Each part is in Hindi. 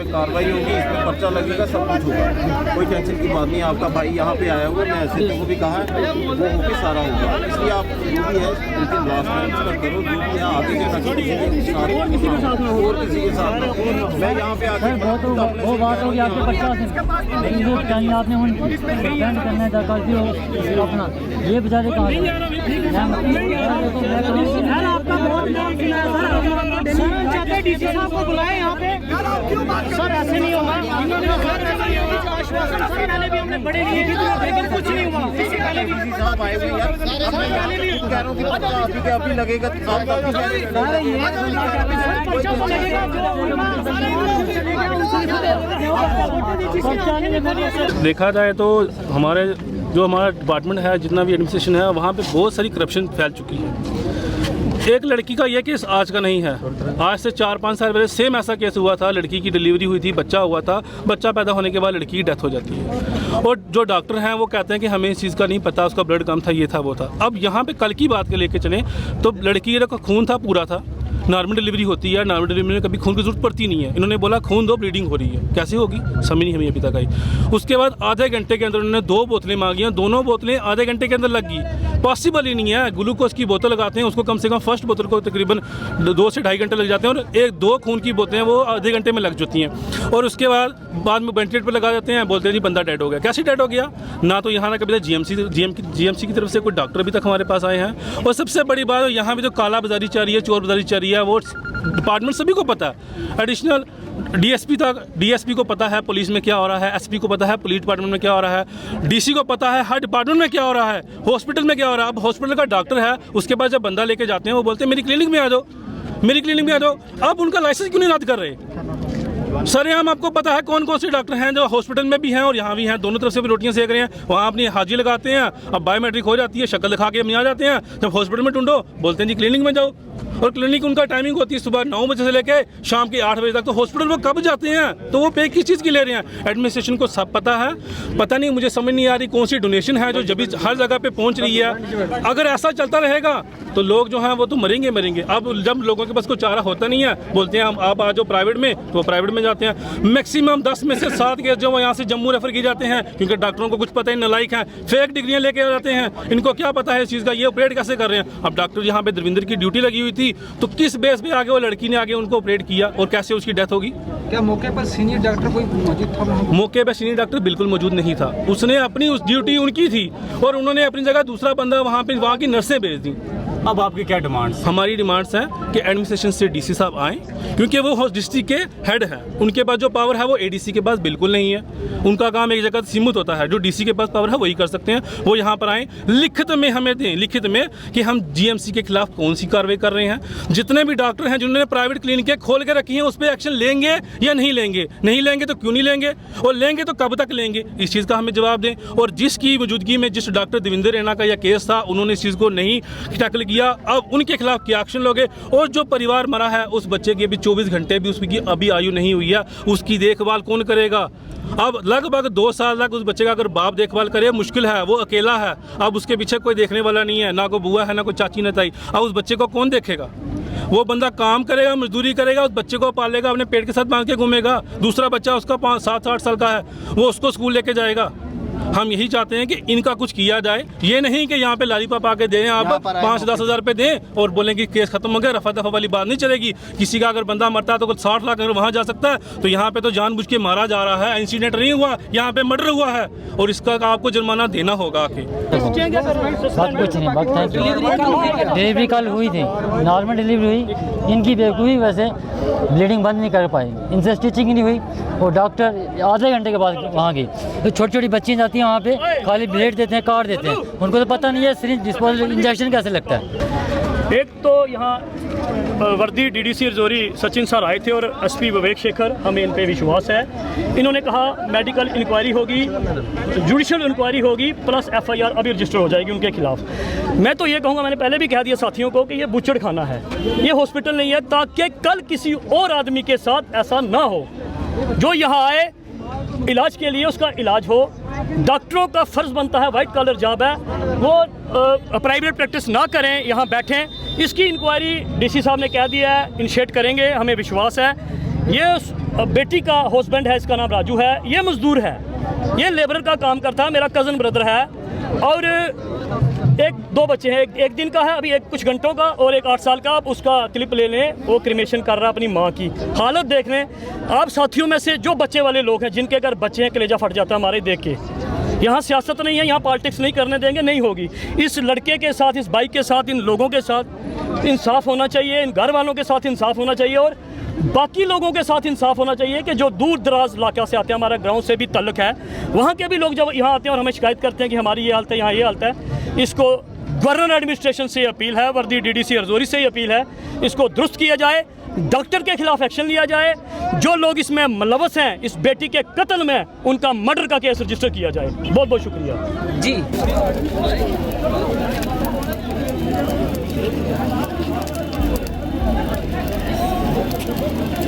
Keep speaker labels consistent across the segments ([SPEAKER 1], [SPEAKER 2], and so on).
[SPEAKER 1] कार्रवाई होगी, इसमें पर्चा लगेगा, सब कुछ होगा, कोई टेंशन की बात नहीं। आपका भाई यहाँ पे आया हुआ, मैं ऐसे को भी कहा है वो होके सारा होगा। इसलिए आप जो भी है उनके लास्ट टाइम करो, जो भी यहाँ आगे के और किसी के साथ मैं यहाँ पे आके
[SPEAKER 2] वो बात होगी आपके 50 आपने करने दरकार दी अपना ये बेचारे कहाँ डीसी साहब को बुलाए यहाँ पे सर, ऐसे नहीं होगा। पहले भी हमने बड़े लिए लेकिन कुछ नहीं हुआ। इससे पहले भी साहब आए हुए यार, अभी लगेगा
[SPEAKER 3] देखा जाए तो हमारा डिपार्टमेंट है, जितना भी एडमिनिस्ट्रेशन है, वहाँ पे बहुत सारी करप्शन फैल चुकी है। एक लड़की का ये केस आज का नहीं है, आज से 4-5 साल पहले सेम ऐसा केस हुआ था। लड़की की डिलीवरी हुई थी, बच्चा हुआ था, बच्चा पैदा होने के बाद लड़की की डेथ हो जाती है और जो डॉक्टर हैं वो कहते हैं कि हमें इस चीज़ का नहीं पता, उसका ब्लड कम था, ये था, वो था। अब यहाँ पे कल की बात के लेके चलें तो लड़की का खून था, पूरा था। नॉर्मल डिलीवरी होती है, नॉर्मल डिलीवरी में कभी खून की जरूरत पड़ती नहीं है। इन्होंने बोला खून दो, ब्लीडिंग हो रही है, कैसे होगी समझ नहीं हमें अभी तक आई। उसके बाद आधे घंटे के अंदर उन्होंने 2 बोतलें मांगी, दोनों बोतलें आधे घंटे के अंदर लग गई। पॉसिबल ही नहीं है। ग्लूकोज की बोतल लगाते हैं, उसको कम से कम फर्स्ट बोतल को तकरीबन 2 से 2.5 घंटे लग जाते हैं और 1-2 खून की बोतलें वो आधे घंटे में लग जाती हैं। और उसके बाद में वेंटिलेटर पर लगा देते हैं, बोलते हैं जी बंदा डेड हो गया। कैसे डेड हो गया? ना तो यहाँ ना कभी जीएमसी की तरफ से कोई डॉक्टर अभी तक हमारे पास आए हैं। और सबसे बड़ी बात, यहाँ पे जो काला बाजारी चल रही है, चोर बाजारी चल रही है, वो डिपार्टमेंट सभी को पता है। एडिशनल डीएसपी को पता है पुलिस में क्या हो रहा है, एसपी को पता है पुलिस डिपार्टमेंट में क्या हो रहा है, डीसी को पता है हर डिपार्टमेंट में क्या हो रहा है, हॉस्पिटल में क्या हो रहा है। अब हॉस्पिटल का डॉक्टर है, उसके पास जब बंदा लेके जाते हैं वो बोलते हैं मेरी क्लिनिक में आ जाओ, मेरी क्लिनिक में आ जाओ। अब उनका लाइसेंस क्यों नहीं रद्द कर रहे? सरेआम आपको पता है कौन कौन से डॉक्टर हैं जो हॉस्पिटल में भी हैं और यहाँ भी हैं, दोनों तरफ से भी रोटियां सेक रहे हैं। वहाँ अपनी हाजिरी लगाते हैं, अब बायोमेट्रिक हो जाती है, शक्ल दिखा के हम आ जाते हैं। जब हॉस्पिटल में ढूंढो बोलते हैं जी क्लिनिक में जाओ। और क्लिनिक उनका टाइमिंग होती है सुबह 9 बजे से लेके शाम के 8 बजे तक। तो हॉस्पिटल वो कब जाते हैं? तो वो पे किस चीज़ की ले रहे हैं? एडमिनिस्ट्रेशन को सब पता है, पता नहीं, मुझे समझ नहीं आ रही कौन सी डोनेशन है जो जब हर जगह पे पहुंच रही है। अगर ऐसा चलता रहेगा तो लोग जो हैं वो तो मरेंगे। अब जब लोगों के पास कोई चारा होता नहीं है, बोलते हैं हम आप आ जाओ प्राइवेट में, तो वो प्राइवेट में जाते हैं। मैक्सिमम 10 में से 7 केस जो यहाँ से जम्मू रेफर किए जाते हैं, क्योंकि डॉक्टरों को कुछ पता ही नलायक है, फेक डिग्रियाँ लेके आ जाते हैं। इनको क्या पता है इस चीज़ का, ये ऑपरेट कैसे कर रहे हैं। अब डॉक्टर यहाँ पे दरविंदर की ड्यूटी लगी हुई थी, तो किस बेस पे आगे वो लड़की ने आगे उनको ऑपरेट किया और कैसे उसकी डेथ होगी?
[SPEAKER 4] क्या मौके पर सीनियर डॉक्टर कोई मौजूद था?
[SPEAKER 3] मौके पर सीनियर डॉक्टर बिल्कुल मौजूद नहीं था। उसने अपनी उस ड्यूटी उनकी थी और उन्होंने अपनी जगह दूसरा बंदा वहाँ की नर्सें भेज दी।
[SPEAKER 5] अब आपकी क्या डिमांड्स?
[SPEAKER 3] हमारी डिमांड्स हैं कि एडमिनिस्ट्रेशन से डीसी साहब आएँ, क्योंकि वो डिस्ट्रिक्ट के हेड हैं। उनके पास जो पावर है वो एडीसी के पास बिल्कुल नहीं है। उनका काम एक जगह सीमित होता है, जो डीसी के पास पावर है वही कर सकते हैं। वो यहाँ पर आएँ, लिखित में हमें दें, लिखित में कि हम जीएमसी के खिलाफ कौन सी कार्रवाई कर रहे हैं। जितने भी डॉक्टर हैं जिन्होंने प्राइवेट क्लिनिकें खोल के रखी हैं उस पर एक्शन लेंगे या नहीं लेंगे? नहीं लेंगे तो क्यों नहीं लेंगे, और लेंगे तो कब तक लेंगे? इस चीज़ का हमें जवाब दें। और जिसकी मौजूदगी में जिस डॉक्टर देविंदर रैना का यह केस था, उन्होंने इस चीज़ को नहीं टैकल किया, अब उनके खिलाफ क्या एक्शन लोगे? और जो परिवार मरा है उस बच्चे की अभी 24 घंटे भी उसकी अभी आयु नहीं हुई है, उसकी देखभाल कौन करेगा? अब लगभग 2 साल तक उस बच्चे का अगर बाप देखभाल करे मुश्किल है, वो अकेला है। अब उसके पीछे कोई देखने वाला नहीं है, ना कोई बुआ है, ना कोई चाची, ना ताई। अब उस बच्चे को कौन देखेगा? वो बंदा काम करेगा, मजदूरी करेगा, उस बच्चे को पालेगा, अपने पेट के साथ बांध के घूमेगा। दूसरा बच्चा उसका 7-8 साल का है, वो उसको स्कूल लेके जाएगा। हम यही चाहते हैं कि इनका कुछ किया जाए। ये नहीं कि यहाँ पे लॉलीपॉप आके दें, आप 5-10 हज़ार रुपये दें और बोलें कि केस खत्म हो गया, रफा दफा वाली बात नहीं चलेगी। किसी का अगर बंदा मरता है तो 60 लाख अगर वहाँ जा सकता है, तो यहाँ पे तो जानबूझ के मारा जा रहा है। इंसिडेंट नहीं हुआ, यहाँ पे मर्डर हुआ है और इसका आपको जुर्माना देना होगा आके।
[SPEAKER 2] बात कुछ नहीं, बात थैंक यू। डिलीवरी कल हुई थी, नॉर्मल डिलीवरी हुई। इनकी बेवकूफ़ी वजह से ब्लीडिंग बंद नहीं कर पाई, इनसे स्टिचिंग नहीं हुई। और डॉक्टर आधे घंटे के बाद वहाँ गई, तो छोटी छोटी बच्चियाँ जाती हैं वहाँ पे, खाली ब्लेड देते हैं, काट देते हैं। उनको तो पता नहीं है सिरिंज डिस्पोजल इंजेक्शन कैसे लगता है।
[SPEAKER 5] एक तो यहाँ वर्दी डीडीसी रजौरी सचिन सर आए थे और एसपी विवेक शेखर, हमें इन पे विश्वास है। इन्होंने कहा मेडिकल इंक्वायरी होगी, जुडिशल इंक्वायरी होगी, प्लस एफआईआर अभी रजिस्टर हो जाएगी उनके खिलाफ। मैं तो ये कहूँगा, मैंने पहले भी कह दिया साथियों को, कि ये बुचड़ खाना है, ये हॉस्पिटल नहीं है, ताकि कल किसी और आदमी के साथ ऐसा ना हो। जो यहाँ आए इलाज के लिए उसका इलाज हो। डॉक्टरों का फ़र्ज़ बनता है, वाइट कॉलर जॉब है, वो प्राइवेट प्रैक्टिस ना करें, यहाँ बैठें। इसकी इंक्वायरी डीसी साहब ने कह दिया है, इनिशिएट करेंगे, हमें विश्वास है। ये बेटी का हस्बैंड है, इसका नाम राजू है, ये मज़दूर है, ये लेबर का काम करता है, मेरा कज़न ब्रदर है। और एक दो बच्चे हैं, एक दिन का है अभी, एक कुछ घंटों का, और एक 8 साल का। आप उसका क्लिप ले लें, वो क्रिमेशन कर रहा है अपनी माँ की। हालत देख लें आप साथियों में से जो बच्चे वाले लोग हैं, जिनके अगर बच्चे हैं, कलेजा फट जाता है हमारे देख के। यहाँ सियासत नहीं है, यहाँ पॉलिटिक्स नहीं करने देंगे, नहीं होगी। इस लड़के के साथ, इस बाइक के साथ, इन लोगों के साथ इंसाफ होना चाहिए, इन घर वालों के साथ इंसाफ होना चाहिए, और बाकी लोगों के साथ इंसाफ होना चाहिए कि जो दूर दराज इलाका से आते हैं, हमारा ग्राउंड से भी ताल्लुक है, वहाँ के भी लोग जब यहाँ आते हैं और हमें शिकायत करते हैं कि हमारी ये हालत है, यहाँ ये हालत है। इसको गवर्नर एडमिनिस्ट्रेशन से अपील है, वर्दी डीडीसी रजौरी से अपील है, इसको दुरुस्त किया जाए, डॉक्टर के खिलाफ एक्शन लिया जाए। जो लोग इसमें मुलव्वस हैं, इस बेटी के कत्ल में, उनका मर्डर का केस रजिस्टर किया जाए। बहुत बहुत शुक्रिया
[SPEAKER 4] जी।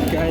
[SPEAKER 4] क्या